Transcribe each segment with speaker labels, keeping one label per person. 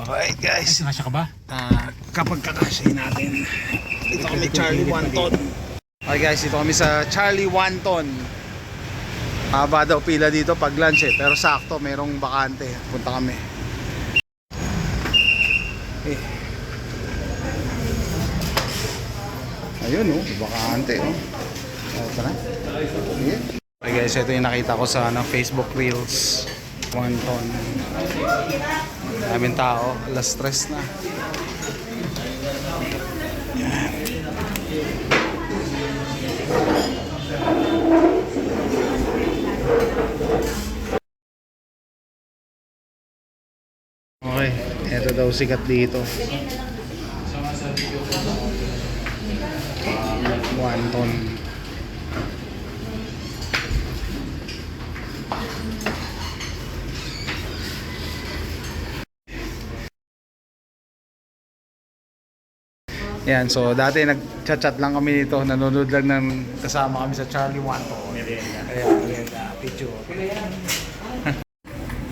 Speaker 1: Alright guys,
Speaker 2: Kasya ka ba?
Speaker 1: kapag kakasyahin natin, dito kami Charlie Wanton. Okay guys, dito kami sa Charlie Wanton. Haba daw pila dito pag lunch pero sakto merong bakante. Punta kami. Ayun bakante Tara. Okay guys, ito yung nakita ko sa Facebook Reels. Wanton. Daming tao, alas 3 na. Okay, ito daw sikat dito. Wanton. Yan, so dati nag-chat-chat lang kami dito, nanonood lang ng kasama kami sa Charlie Wanton. Kaya, picture.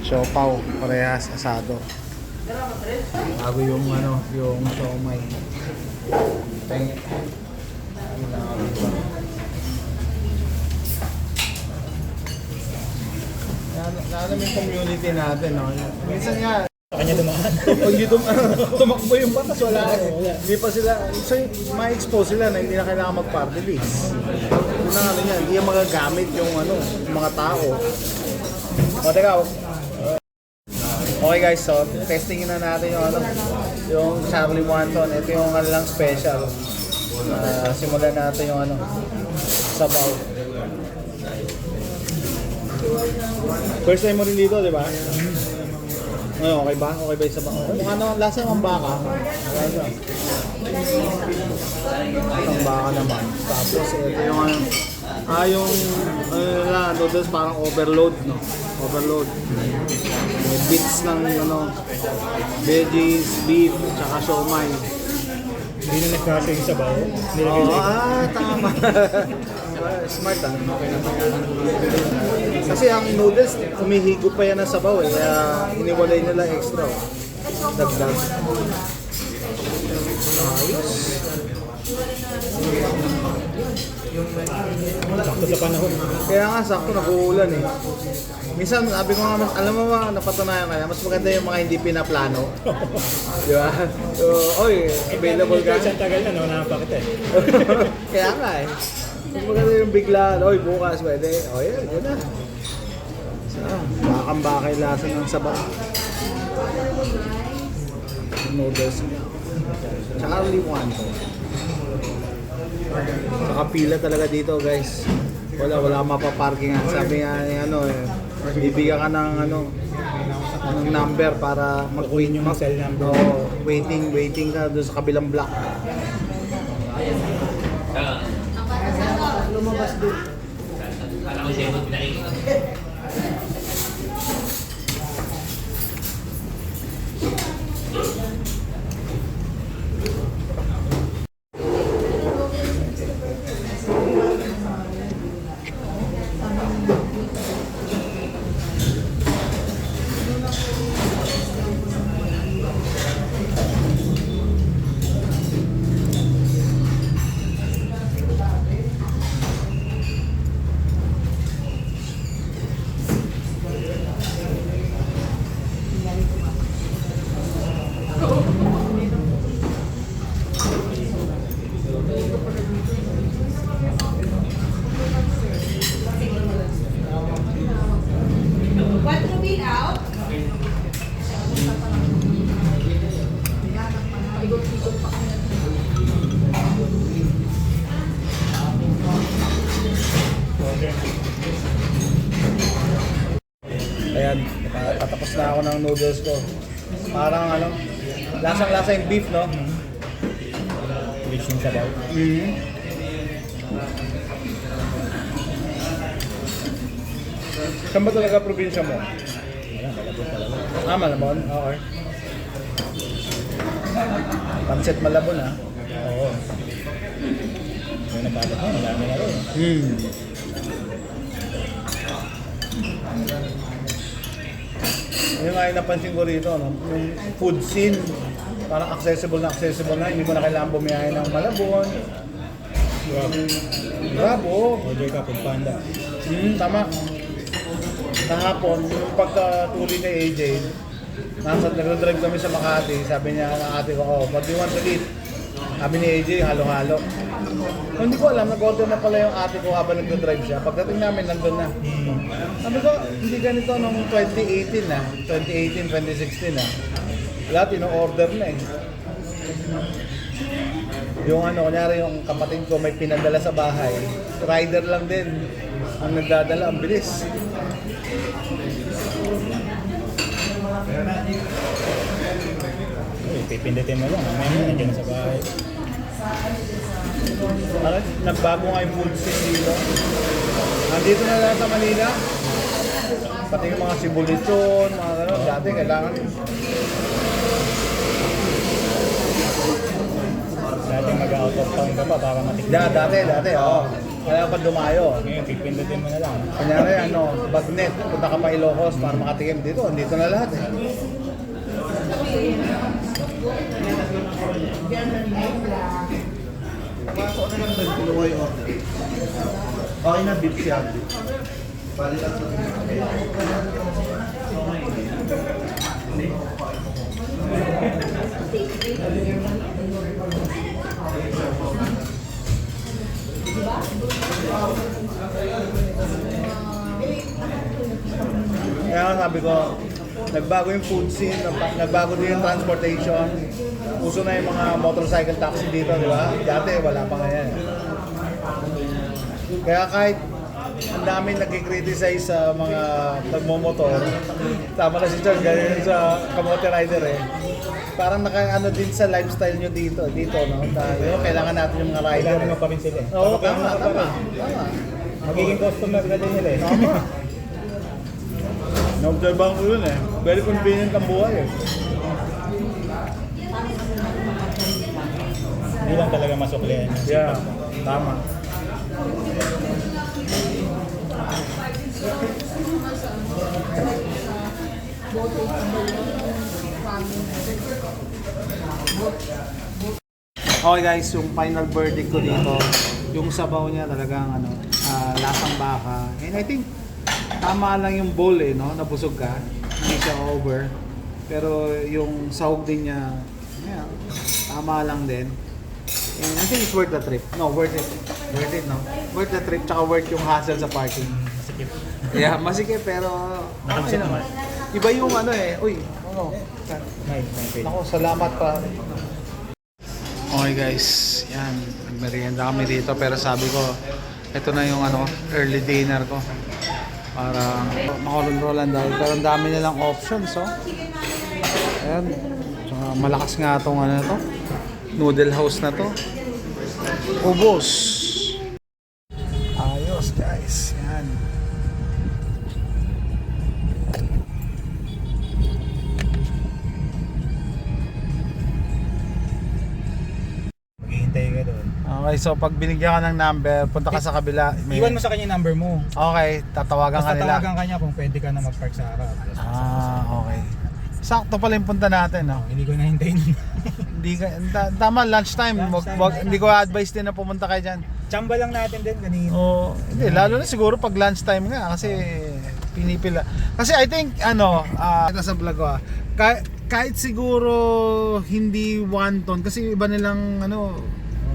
Speaker 1: Siopaw, parehas, asado. Bago yung yung siomay. Thank you. Lalo yung community natin, no? Minsan nga,
Speaker 2: Kanya dumaan.
Speaker 1: pag di tumakbo yung batas, wala Hindi pa sila, so ma-expose sila na hindi na kailangan mag-party list. Yun ang niya, hindi yung magagamit yung yung mga tao. O teka, okay guys, so testingin na natin yung Charlie Wanton. Ito yung lang special. Simulan natin yung sabaw. First time mo rin dito, di ba? Okay ba? Okay ba yung sabaw? Mukha naman, lasa ng baka. Lasa. Ang baka naman. Tapos ito yung noodles parang overload, no? Overload. May bits ng veggies, beef, tsaka siomay.
Speaker 2: Hindi na nagkasya yung sabaw.
Speaker 1: Tama. Smart Okay na. Kasi ang noodles, humihigo pa yan ng sabaw kaya iniwalay nila extra. Dagdag. Ayos.
Speaker 2: Sakto sa panahon.
Speaker 1: Kaya nga sakto nag-uulan Minsan sabi ko nga, alam mo ba, napatunayan kaya mas maganda yung mga hindi pinaplano. Di ba? So, available ka.
Speaker 2: Isang tagal na, nakapakit
Speaker 1: Kaya nga mas maganda yung bigla, bukas pwede. Yun na. Bakang-bakay lasa ng sabaw. Noodles niya. Charlie Wanton. Nakapila talaga dito guys. Wala mapaparkingan. Sabi nga bibigyan ka ng number para
Speaker 2: mag-win yung cell number.
Speaker 1: Waiting ka doon sa kabilang block. Lumabas doon. Ayan, patapos na ako ng noodles ko. Parang lasang-lasa yung beef, no?
Speaker 2: Rich yung sabaw.
Speaker 1: Saan ba talaga probinsya mo?
Speaker 2: Malabon talaga.
Speaker 1: Malabon? Okay. Pancit Malabon,
Speaker 2: Oo. Yung nabalot mo, marami na rin.
Speaker 1: Yung nga yung napansin ko rito, no? Yung food scene, parang accessible na, hindi mo na kailangan bumiyahe ng Malabon. Grab, oo.
Speaker 2: Order ka, food panda.
Speaker 1: Tama. Kahapon, yung pagkatuli kay AJ, nag-drive kami sa Makati, sabi niya ng ate ko, oh, what do you want to eat? Sabi ni AJ, halo-halo. Hindi ko alam, nag-order na pala yung ate ko habang nag-drive siya. Pagdating namin, nandun na. Sabi ko, hindi ganito nung 2018 na. 2018, 2016 na. Lahat ino-order na eh. Yung ano, kunyari yung kapatid ko may pinadala sa bahay, rider lang din ang nagdadala, ang bilis.
Speaker 2: Uy, pipindutin mo lang. Mamaya mo nandiyan na sa bahay.
Speaker 1: Nagbago nga yung food scene dito. Nandito na lang sa Manila. Pati yung mga sibulitson, mga gano'n. Dati kailangan.
Speaker 2: Dati mag-out of town ka pa para matikman.
Speaker 1: Dati, oo. Kailangan pa dumayo.
Speaker 2: Ngayon, pipindutin mo na lang.
Speaker 1: Kunyari, bagnet, punta ka pa Ilocos para makatikim dito. Dito na lahat eh.
Speaker 3: Pasok na lang doon, kinuha yung order. Okay na, beef siya. Pali lang sa
Speaker 1: Kaya nga sabi ko, nagbago yung food scene, nagbago din yung transportation. Uso na yung mga motorcycle taxi dito, di ba? Dati wala pa nga yan. Kaya kahit ang daming nagkikriticize sa mga nagmomotor, tama na si Charles, ganyan sa kamote rider eh. Parang naka-ano din sa lifestyle nyo dito, no? Kailangan natin yung mga rider.
Speaker 2: Kailangan mo pa rin sila eh.
Speaker 1: Oo,
Speaker 2: Kapag
Speaker 1: tama.
Speaker 2: ka pa rin. Magiging customer ka din nila eh.
Speaker 1: Tama. Na-observe ko yun eh. Very convenient ang buhay eh.
Speaker 2: Hindi lang talaga masuklian.
Speaker 1: Yeah, tama. Okay guys, yung final verdict ko dito, yung sabaw niya talagang lasang baka. And I think tama lang yung bowl eh, no? Nabusog ka, hindi siya over. Pero yung sahog din niya, yeah, tama lang din. And I think it's worth the trip. No, worth it. Worth it, no? Worth the trip, tsaka worth yung hassle sa parking.
Speaker 2: Sikip.
Speaker 1: Yeah, masikip pero
Speaker 2: Nakabusog naman.
Speaker 1: Iba yung uy,
Speaker 2: Nice.
Speaker 1: Ako, salamat pa. Okay guys, yan. Nagmerienda kami dito pero sabi ko, ito na yung early dinner ko. Para makulunrolan dahil pero ang dami nilang options, oh. Ayan. Tsaka malakas nga itong to. Noodle house na to. Ubos. Ayos guys, yan.
Speaker 2: Maghihintay ka doon.
Speaker 1: Okay, so pag binigyan ka ng number, punta ka sa kabila.
Speaker 2: Iwan mo sa kanya yung number mo.
Speaker 1: Okay, tatawagan
Speaker 2: Tapos
Speaker 1: ka nila.
Speaker 2: tatawagan ka niya kung pwede ka na mag-park sa harap.
Speaker 1: Okay. Sakto pala yung punta natin, no?
Speaker 2: Hindi ko nahintayin.
Speaker 1: Hindi ka, tama, lunchtime. Hindi ko advise din na pumunta kayo dyan.
Speaker 2: Chamba lang natin din kanina.
Speaker 1: Oo, hindi, lalo na siguro pag lunchtime nga kasi pinipila. Kasi I think, ito sa vlog ko kahit siguro hindi wonton kasi iba nilang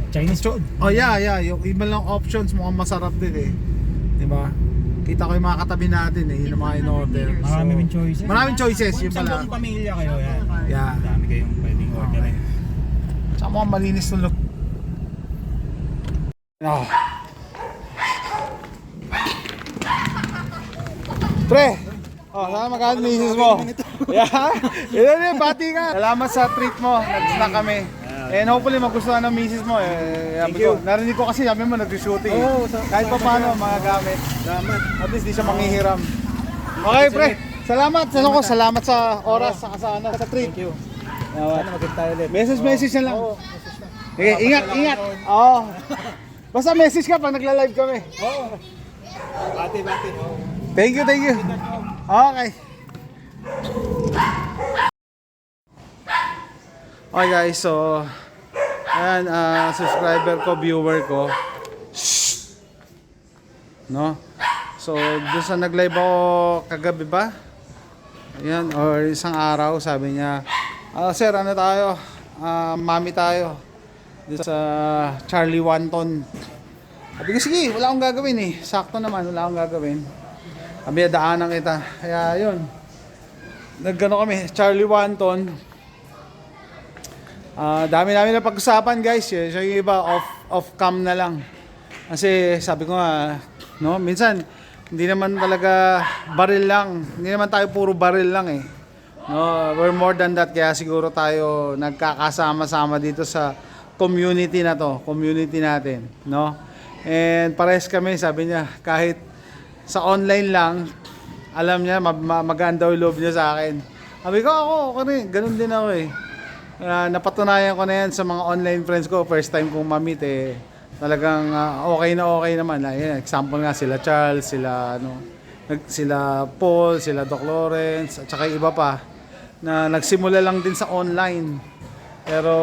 Speaker 2: Chinese food.
Speaker 1: Oh yeah, yung iba lang options mukhang masarap din eh. 'Di ba? Kita ko yung mga katabi natin eh, yun ang mga in-order.
Speaker 2: Maraming choices.
Speaker 1: Maraming choices, yun
Speaker 2: Kung
Speaker 1: pala.
Speaker 2: isang pamilya kayo, yan.
Speaker 1: Yeah.
Speaker 2: Dami kayong pwedeng orderin.
Speaker 1: Tsaka mukhang malinis ng look. Oh. Pre! Sana magkano misis mo? Yeah? Yun, bati ka! Salamat sa treat mo, nag-snack kami. And hopefully magustuhan ng misis mo
Speaker 2: Thank you.
Speaker 1: Narinig ko kasi sabi mo nag-shooting. Kahit pa paano mga gamit.
Speaker 2: Salamat.
Speaker 1: At least di siya manghihiram. Okay pre, salamat. Salamat sa oras sa treat.
Speaker 2: Thank you. Sana magkita tayo ulit.
Speaker 1: Message na lang. Okay, ingat. Oo. Basta message ka pag nagla-live kami.
Speaker 2: Oo. Bati.
Speaker 1: Thank you. Okay. Okay guys, so ayan, subscriber ko, viewer ko. No? So, doon sa nag-live ako kagabi ba? Ayan, or isang araw, sabi niya, sir, ano tayo? Mami tayo. Doon sa Charlie Wanton. Sabi ko, sige, wala akong gagawin eh. Sakto naman, wala akong gagawin. Sabi niya, daanan kita. Kaya yun. Nagano kami, Charlie Wanton. Dami namin na pag-usapan guys. So yung iba off-cam na lang. Kasi sabi ko nga, no, minsan hindi naman talaga baril lang. Hindi naman tayo puro baril lang eh. No, we're more than that, kaya siguro tayo nagkakasama-sama dito sa community na to, community natin, no? And pares kami, sabi niya, kahit sa online lang, alam niya maganda yung loob niya sa akin. Sabi ko, ako rin, ganun din ako eh. Napatunayan ko na yan sa mga online friends ko, first time kong ma-meet eh. Talagang okay naman. Ayan, example nga sila Charles, sila Paul, sila Doc Lawrence, at saka iba pa na nagsimula lang din sa online. Pero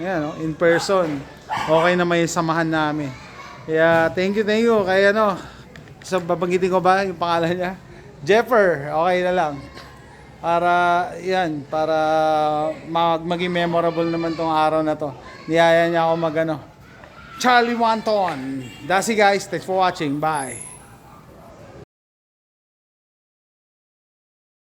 Speaker 1: ayan, no, in person, okay na may samahan namin. Kaya thank you. Kaya so babanggitin ko ba yung pangalan niya? Jeffer, okay na lang. Para maging memorable naman tong araw na to. Niyaya niya ako Charlie Wanton. That's it guys, thanks for watching, bye.